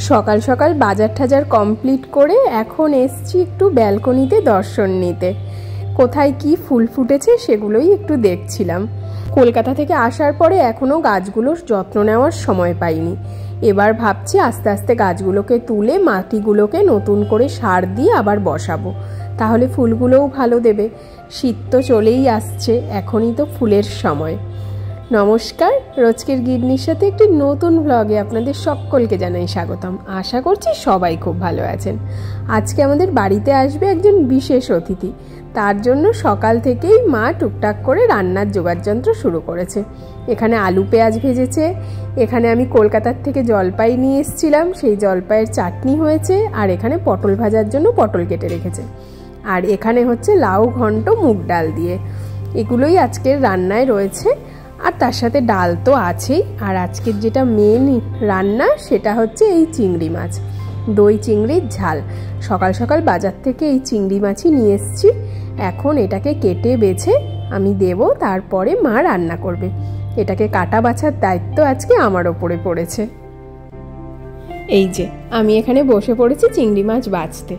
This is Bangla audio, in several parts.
সকাল সকাল বাজার টাজার কমপ্লিট করে এখন এসছি একটু ব্যালকনিতে দর্শন নিতে। কোথায় কি ফুল ফুটেছে সেগুলোই একটু দেখছিলাম। কলকাতা থেকে আসার পরে এখনও গাছগুলোর যত্ন নেওয়ার সময় পাইনি। এবার ভাবছি আস্তে আস্তে গাছগুলোকে তুলে মাটিগুলোকে নতুন করে সার দিয়ে আবার বসাবো, তাহলে ফুলগুলোও ভালো দেবে। শীত তো চলেই আসছে, এখনই তো ফুলের সময়। নমস্কার, রোজকের গিন্নির সাথে একটি নতুন ব্লগে আপনাদের সকলকে জানাই স্বাগতম। আশা করছি সবাই খুব ভালো আছেন। আজকে আমাদের বাড়িতে আসবে একজন বিশেষ অতিথি, তার জন্য সকাল থেকেই মা টুকটাক করে রান্নার জোগাড়যন্ত্র শুরু করেছে। এখানে আলু পেঁয়াজ ভেজেছে, এখানে আমি কলকাতার থেকে জলপাই নিয়ে এসেছিলাম, সেই জলপাইয়ের চাটনি হয়েছে, আর এখানে পটল ভাজার জন্য পটল কেটে রেখেছে, আর এখানে হচ্ছে লাউ ঘন্ট মুগ ডাল দিয়ে। এগুলোই আজকের রান্নায় রয়েছে, আর তার সাথে ডাল তো আছেই। আর আজকের যেটা মেন রান্না সেটা হচ্ছে এই চিংড়ি মাছ, দই চিংড়ির ঝাল। সকাল সকাল বাজার থেকে এই চিংড়ি মাছই নিয়ে এসেছি। এখন এটাকে কেটে বেছে আমি দেব, তারপরে মা রান্না করবে। এটাকে কাটা বাছার দায়িত্ব আজকে আমার ওপরে পড়েছে। এই যে আমি এখানে বসে পড়েছি চিংড়ি মাছ বাছতে।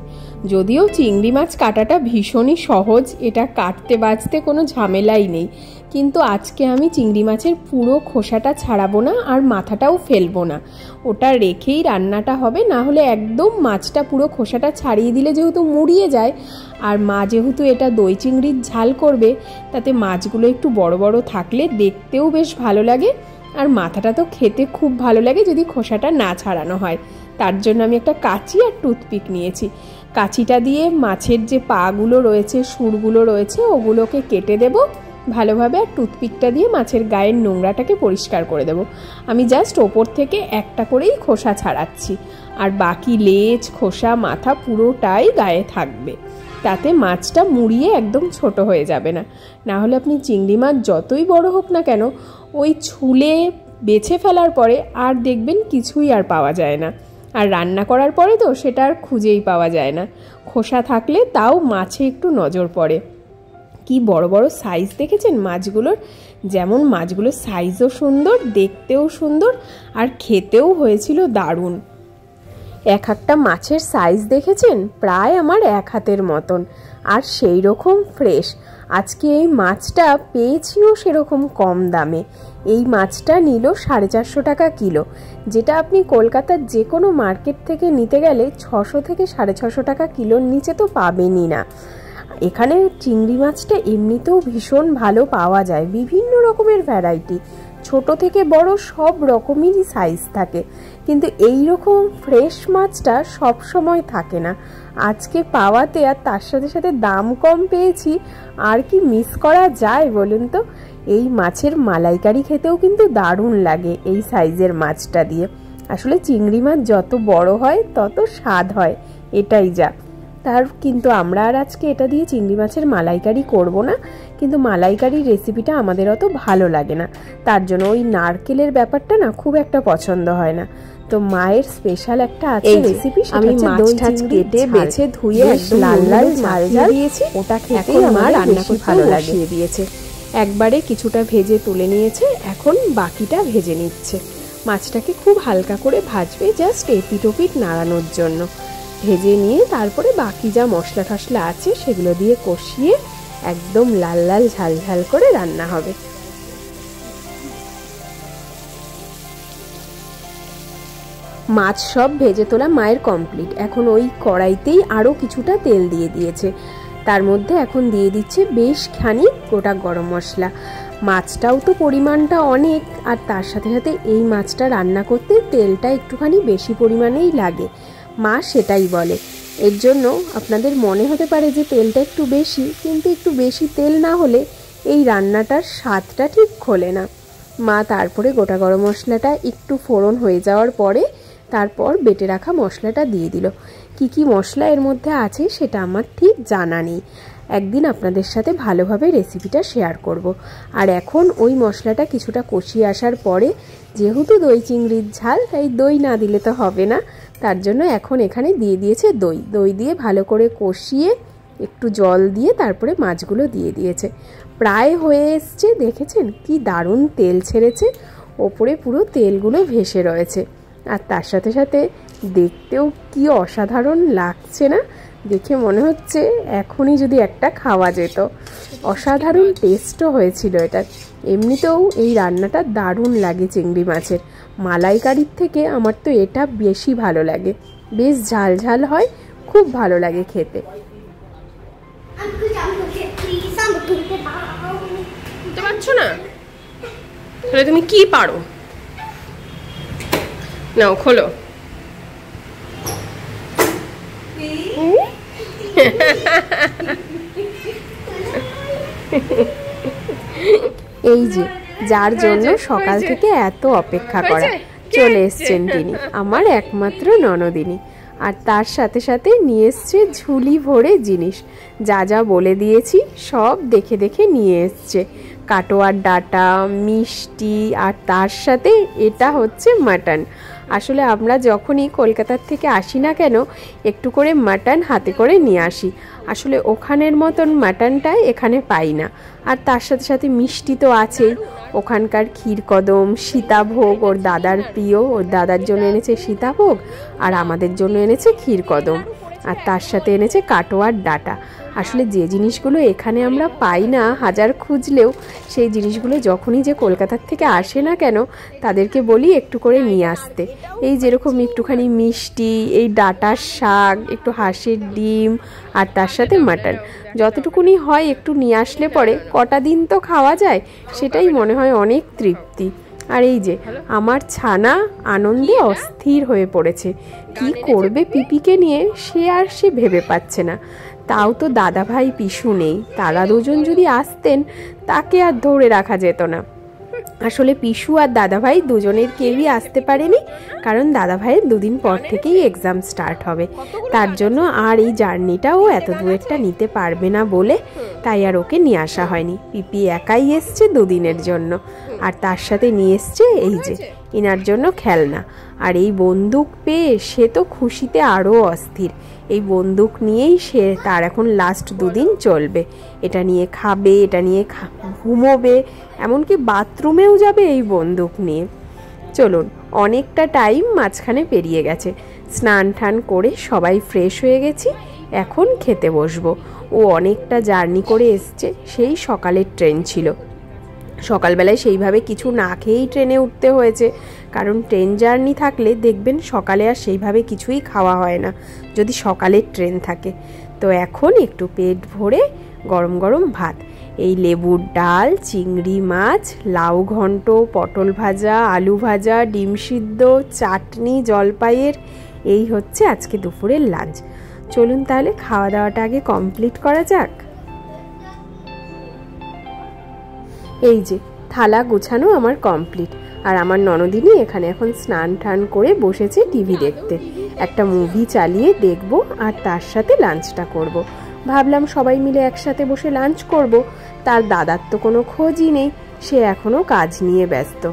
যদিও চিংড়ি মাছ কাটাটা ভীষণই সহজ, এটা কাটতে বাছতে কোনো ঝামেলাই নেই, কিন্তু আজকে আমি চিংড়ি মাছের পুরো খোসাটা ছাড়াবো না, আর মাথাটাও ফেলবো না। ওটা রেখেই রান্নাটা হবে, না হলে একদম মাছটা পুরো খোসাটা ছাড়িয়ে দিলে যেহেতু মুড়িয়ে যায়, আর মা যেহেতু এটা দই চিংড়ির ঝাল করবে, তাতে মাছগুলো একটু বড় বড় থাকলে দেখতেও বেশ ভালো লাগে, আর মাথাটা তো খেতে খুব ভালো লাগে যদি খোসাটা না ছাড়ানো হয়। তার জন্য আমি একটা কাঁচি আর টুথপিক নিয়েছি। কাঁচিটা দিয়ে মাছের যে পাগুলো রয়েছে, সুরগুলো রয়েছে, ওগুলোকে কেটে দেব ভালোভাবে, আর টুথপিকটা দিয়ে মাছের গায়ের নোংরাটাকে পরিষ্কার করে দেব। আমি জাস্ট ওপর থেকে একটা করেই খোসা ছাড়াচ্ছি, আর বাকি লেজ খোসা মাথা পুরোটাই গায়ে থাকবে, তাতে মাছটা মুড়িয়ে একদম ছোট হয়ে যাবে না। না হলে আপনি চিংড়ি মাছ যতই বড় হোক না কেন, ওই ছুলে বেছে ফেলার পরে আর দেখবেন কিছুই আর পাওয়া যায় না, আর রান্না করার পরে তো সেটা আর খুঁজেই পাওয়া যায় না। খোসা থাকলে তাও মাছে একটু নজর পড়ে। কি বড় বড় সাইজ দেখেছেন মাছগুলোর? যেমন মাছগুলোর সাইজও সুন্দর, দেখতেও সুন্দর, আর খেতেও হয়েছিল দারুণ। এক একটা মাছের সাইজ দেখেছেন, প্রায় আমার এক হাতের মতন, আর সেই রকম ফ্রেশ। আজকে এই মাছটা পেয়েছিও সেরকম কম দামে। এই মাছটা নিল 450 টাকা কিলো, যেটা আপনি কলকাতার যে কোনো মার্কেট থেকে নিতে গেলে 600 থেকে 650 টাকা কিলোর নিচে তো পাবেনই না। এখানে চিংড়ি মাছটা এমনিতেও ভীষণ ভালো পাওয়া যায়, বিভিন্ন রকমের ভ্যারাইটি, ছোট থেকে বড় সব রকমেরই সাইজ থাকে, কিন্তু এই রকম ফ্রেশ মাছটা সব সময় থাকে না। আজকে পাওয়াতে আর তার সাথে সাথে দাম কম পেয়েছি, আর কি মিস করা যায় বলুন তো? এই মাছের মালাইকারি খেতেও কিন্তু দারুণ লাগে এই সাইজের মাছটা দিয়ে। আসলে চিংড়ি মাছ যত বড় হয় তত স্বাদ হয়, এটাই যা। তার কিন্তু আমরা আর আজকে এটা দিয়ে চিংড়ি মাছের মালাইকারি করব না, কিন্তু মালাইকারির রেসিপিটা আমাদের অত ভালো লাগে না, তার জন্য ওই নারকেলের ব্যাপারটা না খুব একটা পছন্দ হয় না। তো মায়ের স্পেশাল একটা আছে রেসিপি, আমি মাছটা কেটে বেছে ধুয়ে লাল লাল ঝাল ঝাল দিয়েছি, ওটা খেতে আমার রান্না খুব ভালো লাগিয়ে দিয়েছে। একবারে কিছুটা ভেজে তুলে নিয়েছে, এখন বাকিটা ভেজে নিচ্ছে। মাছটাকে খুব হালকা করে ভাজবে, জাস্ট এপিট ওপিট নাড়ানোর জন্য। ভেজে নিয়ে তারপরে বাকি যা মশলা টশলা আছে সেগুলো দিয়ে কষিয়ে একদম লাল লাল ঝাল ঝাল করে রান্না হবে। মাছ সব ভেজে তোলা মায়ের কমপ্লিট। এখন ওই কড়াইতেই আরও কিছুটা তেল দিয়ে দিয়েছে, তার মধ্যে এখন দিয়ে দিচ্ছে বেশ খানিক গোটা গরম মশলা। মাছটাও তো পরিমাণটা অনেক, আর তার সাথে সাথে এই মাছটা রান্না করতে তেলটা একটুখানি বেশি পরিমাণেই লাগে, মা সেটাই বলে। এর জন্য আপনাদের মনে হতে পারে যে তেলটা একটু বেশি, কিন্তু একটু বেশি তেল না হলে এই রান্নাটার স্বাদটা ঠিক খোলে না। মা তারপরে গোটা গরম মশলাটা একটু ফোড়ন হয়ে যাওয়ার পরে তারপর বেটে রাখা মশলাটা দিয়ে দিল। কি কি মশলা এর মধ্যে আছে সেটা আমার ঠিক জানা নেই, একদিন আপনাদের সাথে ভালোভাবে রেসিপিটা শেয়ার করব। আর এখন ওই মশলাটা কিছুটা কষিয়ে আসার পরে, যেহেতু দই চিংড়ির ঝাল, তাই দই না দিলে তো হবে না, তার জন্য এখন এখানে দিয়ে দিয়েছে দই। দই দিয়ে ভালো করে কষিয়ে একটু জল দিয়ে তারপরে মাছগুলো দিয়ে দিয়েছে। প্রায় হয়ে এসছে, দেখেছেন কি দারুণ তেল ছেড়েছে, ওপরে পুরো তেলগুলো ভেসে রয়েছে। আর তার সাথে সাথে দেখতেও কি অসাধারণ লাগছে না, দেখে মনে হচ্ছে এখনই যদি একটা খাওয়া যেত। অসাধারণ টেস্টও হয়েছিল এটা। এমনিতেও এই রান্নাটা দারুণ লাগে চিংড়ি মাছের। মালাইকারির থেকে আমার তো এটা বেশি ভালো লাগে, বেশ ঝাল ঝাল হয়, খুব ভালো লাগে খেতে। বুঝতে পারছো না তাহলে তুমি কি পারো? নাও খোলো। এই যে যার জন্য সকাল থেকে এত অপেক্ষা করা, চলে এসছেন তিনি, আমার একমাত্র ননদিনী। আর তার সাথে সাথে নিয়ে এসছে ঝুলি ভরে জিনিস, যা যা বলে দিয়েছি সব দেখে দেখে নিয়ে এসছে। কাটোয়ার ডাটা, মিষ্টি, আর তার সাথে এটা হচ্ছে মাটন। আসলে আমরা যখনই কলকাতার থেকে আসি না কেন একটু করে মাটন হাতে করে নিয়ে আসি। আসলে ওখানের মতন মাটনটা এখানে পাই না। আর তার সাথে সাথে মিষ্টি তো আছেই, ওখানকার ক্ষীরকদম, সীতাভোগ ওর দাদার প্রিয়, ওর দাদার জন্য এনেছে সীতাভোগ আর আমাদের জন্য এনেছে ক্ষীরকদম, আর তার সাথে এনেছে কাটোয়ার ডাটা। আসলে যে জিনিসগুলো এখানে আমরা পাই না হাজার খুঁজলেও, সেই জিনিসগুলো যখনই যে কলকাতার থেকে আসে না কেন তাদেরকে বলি একটু করে নিয়ে আসতে। এই যেরকম একটুখানি মিষ্টি, এই ডাটার শাক, একটু হাঁসের ডিম, আর তার সাথে মাটন, যতটুকুনি হয় একটু নিয়ে আসলে পরে কটা দিন তো খাওয়া যায়, সেটাই মনে হয় অনেক তৃপ্তি। আর এই যে আমার ছানা আনন্দে অস্থির হয়ে পড়েছে, কি করবে পিপিকে নিয়ে সে ভেবে পাচ্ছে না। তাও তো দাদা ভাই পিসু নেই, তারা দুজন যদি আসতেন তাকে আর ধরে রাখা যেত না। আসলে পিসু আর দাদা ভাই দুজনের কেউই আসতে পারেনি, কারণ দাদা ভাইয়ের দুদিন পর থেকেই এক্সাম স্টার্ট হবে। তার জন্য আর এই জার্নিটাও এত দূরেরটা নিতে পারবে না বলে তাই আর ওকে নিয়ে আসা হয়নি। পিপি একাই এসছে দুদিনের জন্য, আর তার সাথে নিয়ে এসছে এই যে ইনার জন্য খেলনা। আর এই বন্দুক পেয়ে সে তো খুশিতে আরও অস্থির। এই বন্দুক নিয়েই সে তার এখন লাস্ট দুদিন চলবে, এটা নিয়ে খাবে, এটা নিয়ে ঘুমোবে, এমনকি বাথরুমেও যাবে এই বন্দুক নিয়ে। চলুন, অনেকটা টাইম মাঝখানে পেরিয়ে গেছে, স্নান টান করে সবাই ফ্রেশ হয়ে গেছি, এখন খেতে বসবো। ও অনেকটা জার্নি করে এসছে, সেই সকালের ট্রেন ছিল, সকালবেলায় সেইভাবে কিছু না খেয়েই ট্রেনে উঠতে হয়েছে, কারণ ট্রেন জার্নি থাকলে দেখবেন সকালে আর সেইভাবে কিছুই খাওয়া হয় না যদি সকালের ট্রেন থাকে। তো এখন একটু পেট ভরে গরম গরম ভাত, এই লেবুর ডাল, চিংড়ি মাছ, লাউ ঘন্ট, পটল ভাজা, আলু ভাজা, ডিম সিদ্ধ, চাটনি জলপাইয়ের, এই হচ্ছে আজকে দুপুরের লাঞ্চ। চলুন তাহলে খাওয়া দাওয়াটা আগে কমপ্লিট করা যাক। এই যে থালা গোছানো আমার কমপ্লিট, আর আমার ননদিনী এখানে এখন স্নান টান করে বসেছে টিভি দেখতে। একটা মুভি চালিয়ে দেখব আর তার সাথে লাঞ্চটা করব। ভাবলাম সবাই মিলে একসাথে বসে লাঞ্চ করব, তার দাদার তো কোনো খোঁজই নেই, সে এখনও কাজ নিয়ে ব্যস্ত।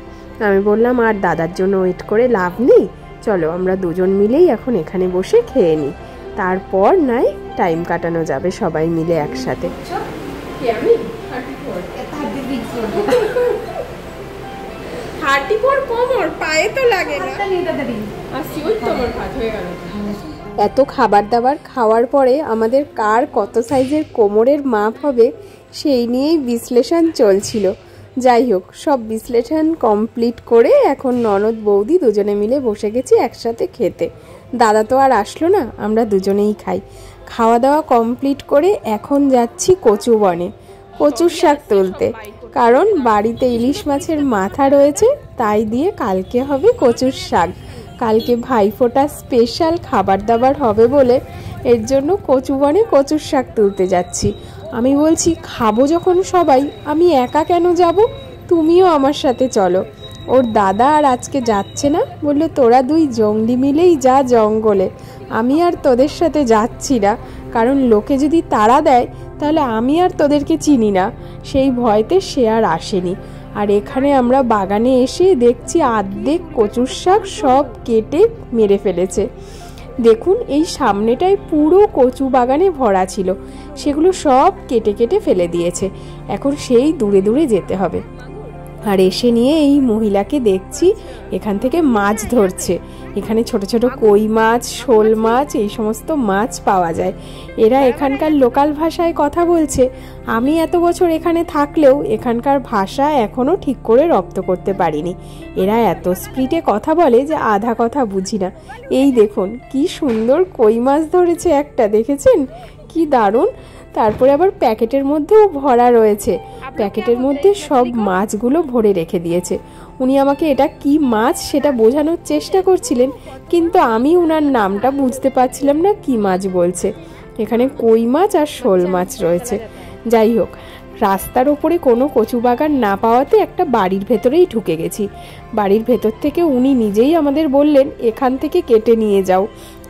আমি বললাম আর দাদার জন্য ওয়েট করে লাভ নেই, চলো আমরা দুজন মিলেই এখন এখানে বসে খেয়ে নিই, তারপর নাই টাইম কাটানো যাবে সবাই মিলে একসাথে। এত খাবার দাবার খাওয়ার পরে আমাদের কার কত সাইজের কোমরের মাপ হবে সেই নিয়েই বিশ্লেষণ চলছিল। যাই হোক, সব বিশ্লেষণ কমপ্লিট করে এখন ননদ বৌদি দুজনে মিলে বসে গেছি একসাথে খেতে। দাদা তো আর আসলো না, আমরা দুজনেই খাই। খাওয়া দাওয়া কমপ্লিট করে এখন যাচ্ছি কচু বনে কচুর শাক তুলতে, কারণ বাড়িতে ইলিশ মাছের মাথা রয়েছে, তাই দিয়ে কালকে হবে কচুর শাক। কালকে ভাইফোঁটা স্পেশাল খাবার দাবার হবে বলে এর জন্য কচু বনে কচুর শাক তুলতে যাচ্ছি। আমি বলছি খাবো যখন সবাই, আমি একা কেন যাব, তুমিও আমার সাথে চলো। ওর দাদা আর আজকে যাচ্ছে না, বললো তোরা দুই জঙ্গলি মিলেই যা জঙ্গলে, আমি আর তোদের সাথে যাচ্ছি না, কারণ লোকে যদি তাড়া দেয় তাহলে আমি আর তোদেরকে চিনি না, সেই ভয়তে সে আর আসেনি। আর এখানে আমরা বাগানে এসে দেখছি অর্ধেক কচুর শাক সব কেটে মেরে ফেলেছে। দেখুন এই সামনেটায় পুরো কচু বাগানে ভরা ছিল, সেগুলো সব কেটে কেটে ফেলে দিয়েছে। এখন সেই দূরে দূরে যেতে হবে। আর এসে নিয়ে এই মহিলাকে দেখছি এখান থেকে মাছ ধরছে। এখানে ছোট ছোট কই মাছ, শোল মাছ, এই সমস্ত মাছ পাওয়া যায়। এরা এখানকার লোকাল ভাষায় কথা বলছে। আমি এত বছর এখানে থাকলেও এখানকার ভাষা এখনও ঠিক করে রপ্ত করতে পারিনি। এরা এত স্পিডে কথা বলে যে আধা কথা বুঝি না। এই দেখুন কি সুন্দর কই মাছ ধরেছে একটা, দেখেছেন কি দারুণ। তারপরে আবার প্যাকেটের মধ্যেও ভরা রয়েছে, প্যাকেটের মধ্যে সব মাছগুলো ভরে রেখে দিয়েছে। উনি আমাকে এটা কি মাছ সেটা বোঝানোর চেষ্টা করছিলেন, কিন্তু আমি উনার নামটা বুঝতে পারছিলাম না কি মাছ বলছে। এখানে কই মাছ আর শোল মাছ রয়েছে। যাই হোক, রাস্তার ওপরে কোনো কচু বাগান না পাওয়াতে একটা বাড়ির ভেতরেই ঢুকে গেছি। বাড়ির ভেতর থেকে উনি নিজেই আমাদের বললেন এখান থেকে কেটে নিয়ে যাও।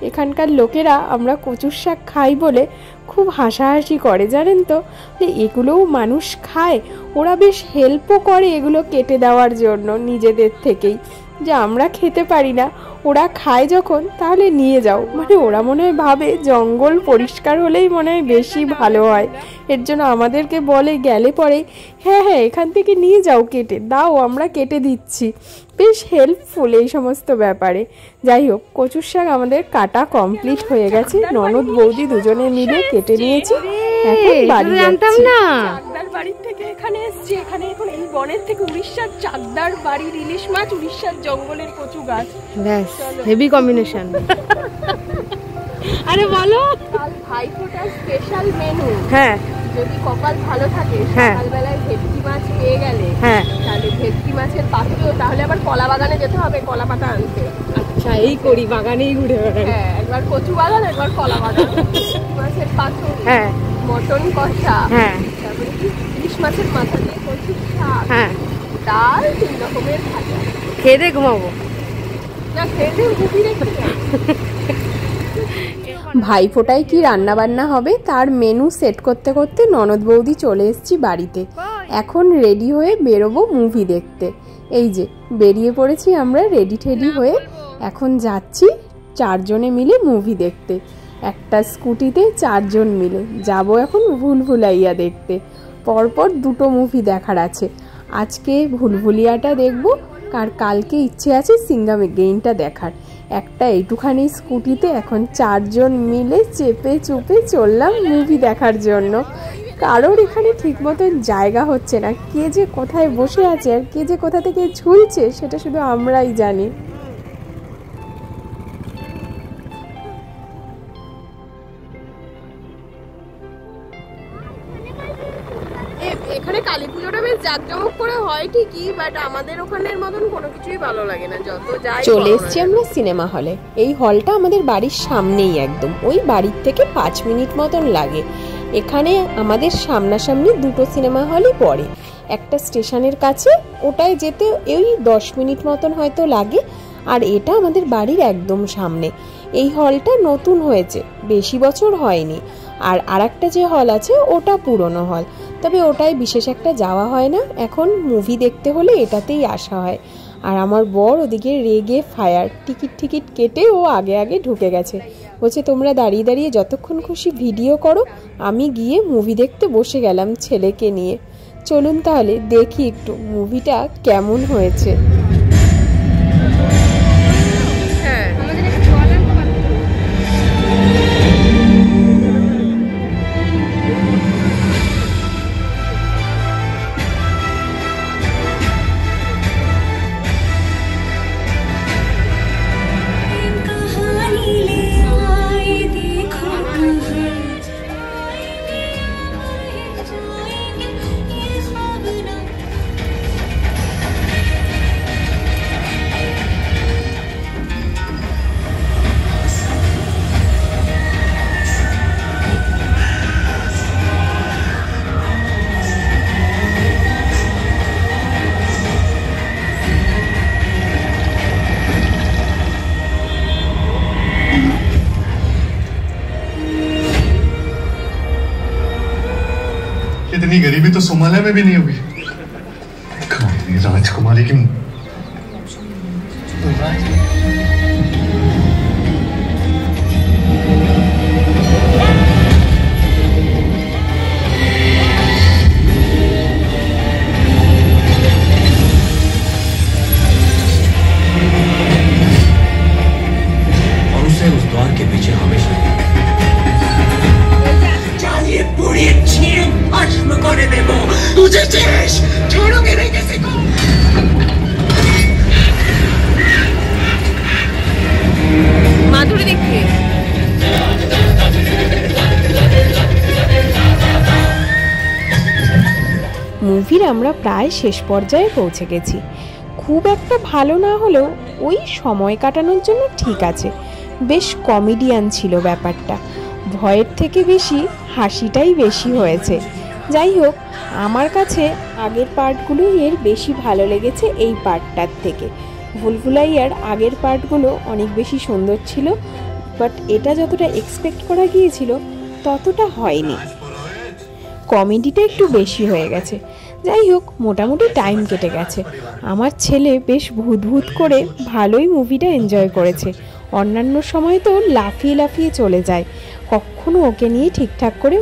এখানকার লোকেরা আমরা কচুর শাক খাই বলে খুব হাসাহাসি করে, জানেন তো, যে এগুলোও মানুষ খায়। ওরা বেশ হেল্পও করে এগুলো কেটে দেওয়ার জন্য নিজেদের থেকেই, যে আমরা খেতে পারি না, ওরা খায় যখন তাহলে নিয়ে যাও। মানে ওরা মনে হয় ভাবে জঙ্গল পরিষ্কার হলেই মনে হয় বেশি ভালো হয়, এর জন্য আমাদেরকে বলে গেলে পরে হ্যাঁ হ্যাঁ এখান থেকে নিয়ে যাও, কেটে দাও, আমরা কেটে দিচ্ছি। বেশ হেল্পফুল এই সমস্ত ব্যাপারে। যাই হোক, কচুর শাক আমাদের কাটা কমপ্লিট হয়ে গেছে। ননদ বৌদি দুজনে মিলে কেটে নিয়েছি, এখন বাড়ি যাচ্ছি। চাকদার বাড়ির থেকে এখানে এসেছি। এখানে এখন এই বনের থেকে উড়িষ্যার চাকদার বাড়ির ইলিশ মাছ, উড়িষ্যার জঙ্গলের কচু গাছ, ব্যাস হেভি কম্বিনেশন। আরে বলো, কাল ভাইফোঁটার স্পেশাল মেনু। হ্যাঁ, যদি কপাল ভালো থাকে সকালবেলায় ভেটকি মাছ পেয়ে গেলে, তাহলে ভেটকি মাছের পাতুরিও, তাহলে আবার কলা বাগানে যেতে হবে কলা পাতা আনতে। আচ্ছা, এই করি, বাগানেই ঘুরে বেড়াই। হ্যাঁ, একবার কচু বাগান, একবার কলা বাগান। ভেটকি মাছের পাতুরি, হ্যাঁ, মটন কষা, হ্যাঁ, তারপরে ইলিশ মাছের মাথা দিয়ে কচুর শাক, হ্যাঁ, ডাল, 3 রকমের ভাজা। খেয়ে ঘুমাবো না, খেয়ে ঘুমিয়ে রেখে ভাইফোঁটায় কি রান্না বান্না হবে তার মেনু সেট করতে করতে ননদ বৌদি চলে এসেছি বাড়িতে। এখন রেডি হয়ে বেরোবো মুভি দেখতে। এই যে বেরিয়ে পড়েছি আমরা রেডি ঠেডি হয়ে, এখন যাচ্ছি 4 জনে মিলে মুভি দেখতে। একটা স্কুটিতে 4 জন মিলে যাব এখন ভুলভুলাইয়া দেখতে। পরপর 2টো মুভি দেখার আছে। আজকে ভুলভুলিয়াটা দেখব, আর কালকে ইচ্ছে আছে সিঙ্গাম এগেইনটা দেখার। একটা এইটুখানি স্কুটিতে এখন 4 জন মিলে চেপে চুপে চললাম মুভি দেখার জন্য। কারোর এখানে ঠিক মতন জায়গা হচ্ছে না, কে যে কোথায় বসে আছে আর কে যে কোথা থেকে ঝুলছে সেটা শুধু আমরাই জানি। এখানে কালী পুজোটা বেশ জাঁকজমক করে হয় ঠিকই, বাট আমাদের ওখানের মতন কোনো কিছুই ভালো লাগে না। যত যাই, চলে এসেছি আমরা সিনেমা হলে। এই হলটা আমাদের বাড়ির সামনেই, একদম ওই বাড়ির থেকে 5 মিনিট মতন লাগে। এখানে আমাদের সামনাসামনি 2টো সিনেমা হলই পড়ে। একটা স্টেশনের কাছে, ওটায় যেতে ওই 10 মিনিট মতন হয়তো লাগে, আর এটা আমাদের বাড়ির একদম সামনে। এই হলটা নতুন হয়েছে, বেশি বছর হয়নি। আর আরেকটা যে হল আছে ওটা পুরনো হল, তবে ওটায় বিশেষ একটা যাওয়া হয় না। এখন মুভি দেখতে হলে এটাতেই আসা হয়। আর আমার বর ওদিকে রেগে ফায়ার, টিকিট কেটে ও আগে আগে ঢুকে গেছে। বলছে তোমরা দাঁড়িয়ে দাঁড়িয়ে যতক্ষণ খুশি ভিডিও করো, আমি গিয়ে মুভি দেখতে বসে গেলাম ছেলেকে নিয়ে। চলুন তাহলে দেখি একটু মুভিটা কেমন হয়েছে। इतनी गरीबी तो सोमालिया में भी नहीं होगी। राजकुमारी की আমরা প্রায় শেষ পর্যায়ে পৌঁছে গেছি। খুব একটা ভালো না হলেও ওই সময় কাটানোর জন্য ঠিক আছে, বেশ কমেডিয়ান ছিল ব্যাপারটা। ভয়ের থেকে বেশি হাসিটাই বেশি হয়েছে। যাই হোক, আমার কাছে আগের পার্টগুলো এর বেশি ভালো লেগেছে এই পার্টটার থেকে। ভুলভুলাইয়ার আগের পার্টগুলো অনেক বেশি সুন্দর ছিল, বাট এটা যতটা এক্সপেক্ট করা গিয়েছিল ততটা হয়নি, কমেডিটা একটু বেশি হয়ে গেছে। যাই হোক, মোটামুটি টাইম কেটে গেছে। আমার ছেলে বেশ ভূত ভূত করে ভালোই মুভিটা এনজয় করেছে। অন্যান্য সময় তো লাফিয়ে লাফিয়ে চলে যায়, কখনো ওকে নিয়ে ঠিকঠাক করে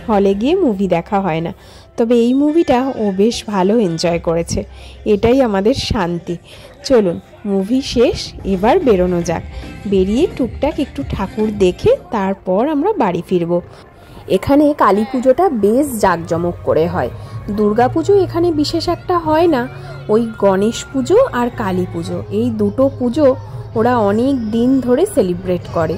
হলে গিয়ে মুভি দেখা হয় না। তবে এই মুভিটা ও বেশ ভালো এনজয় করেছে, এটাই আমাদের শান্তি। চলুন, মুভি শেষ, এবার বেরোনো যাক। বেরিয়ে টুকটাক একটু ঠাকুর দেখে তারপর আমরা বাড়ি ফিরবো। এখানে কালী পুজোটা বেশ জাঁকজমক করে হয়। দুর্গা পুজো এখানে বিশেষ একটা হয় না, ওই গণেশ পুজো আর কালী পুজো, এই দুটো পুজো ওরা অনেক দিন ধরে সেলিব্রেট করে।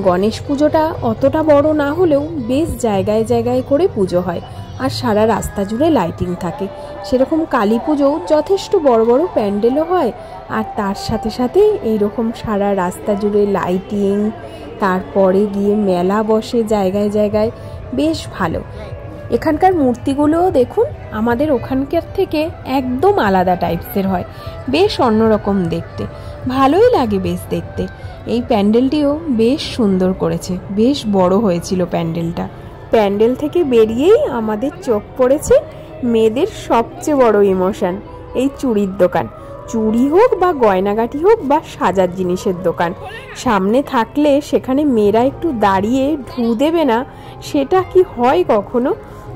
গণেশ পুজোটা অতটা বড় না হলেও বেশ জায়গায় জায়গায় করে পুজো হয়, আর সারা রাস্তা জুড়ে লাইটিং থাকে। সেরকম কালী পুজোও যথেষ্ট বড় বড় প্যান্ডেলও হয়, আর তার সাথে সাথে এইরকম সারা রাস্তা জুড়ে লাইটিং, তারপরে গিয়ে মেলা বসে জায়গায় জায়গায়, বেশ ভালো। এখানকার মূর্তিগুলোও দেখুন আমাদের ওখানকার থেকে একদম আলাদা টাইপসের হয়, বেশ অন্যরকম দেখতে, ভালোই লাগে বেশ দেখতে। এই প্যান্ডেলটিও বেশ সুন্দর করেছে, বেশ বড় হয়েছিল প্যান্ডেলটা। প্যান্ডেল থেকে বেরিয়েই আমাদের চোখ পড়েছে মেয়েদের সবচেয়ে বড় ইমোশন, এই চুড়ির দোকান। চুড়ি হোক বা গয়নাগাটি হোক বা সাজার জিনিসের দোকান, সামনে থাকলে সেখানে মেয়েরা একটু দাঁড়িয়ে ঢু দেবে না, সেটা কি হয় কখনো?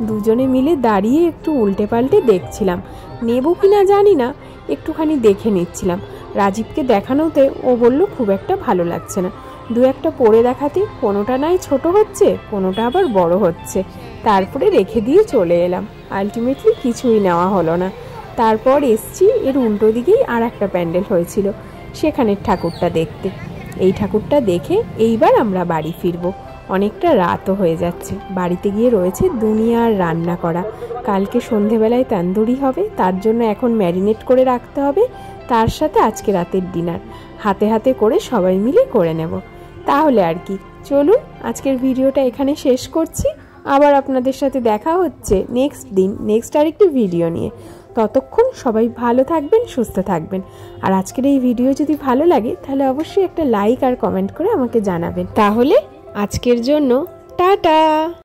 দুজনে মিলে দাঁড়িয়ে একটু উল্টে পাল্টে দেখছিলাম, নেব কি না জানি না, একটুখানি দেখে নিচ্ছিলাম। রাজীবকে দেখানোতে ও বলল খুব একটা ভালো লাগছে না, দু একটা পরে দেখাতে, কোনোটা নাই ছোট হচ্ছে, কোনোটা আবার বড় হচ্ছে। তারপরে রেখে দিয়ে চলে এলাম, আলটিমেটলি কিছুই নেওয়া হলো না। তারপর এসছি এর উল্টো দিকেই আর একটা প্যান্ডেল হয়েছিল, সেখানের ঠাকুরটা দেখতে। এই ঠাকুরটা দেখে এইবার আমরা বাড়ি ফিরবো। অনেকটা রাতও হয়ে যাচ্ছে, বাড়িতে গিয়ে রয়েছে দুনিয়ার রান্না করা। কালকে সন্ধেবেলায় তান্দুরি হবে, তার জন্য এখন ম্যারিনেট করে রাখতে হবে, তার সাথে আজকে রাতের ডিনার হাতে হাতে করে সবাই মিলে করে নেব। তাহলে আর কি, চলুন আজকের ভিডিওটা এখানে শেষ করছি। আবার আপনাদের সাথে দেখা হচ্ছে নেক্সট দিন, নেক্সট আরেকটি ভিডিও নিয়ে। ততক্ষণ সবাই ভালো থাকবেন, সুস্থ থাকবেন। আর আজকের এই ভিডিও যদি ভালো লাগে তাহলে অবশ্যই একটা লাইক আর কমেন্ট করে আমাকে জানাবেন। তাহলে আজকের জন্য টাটা।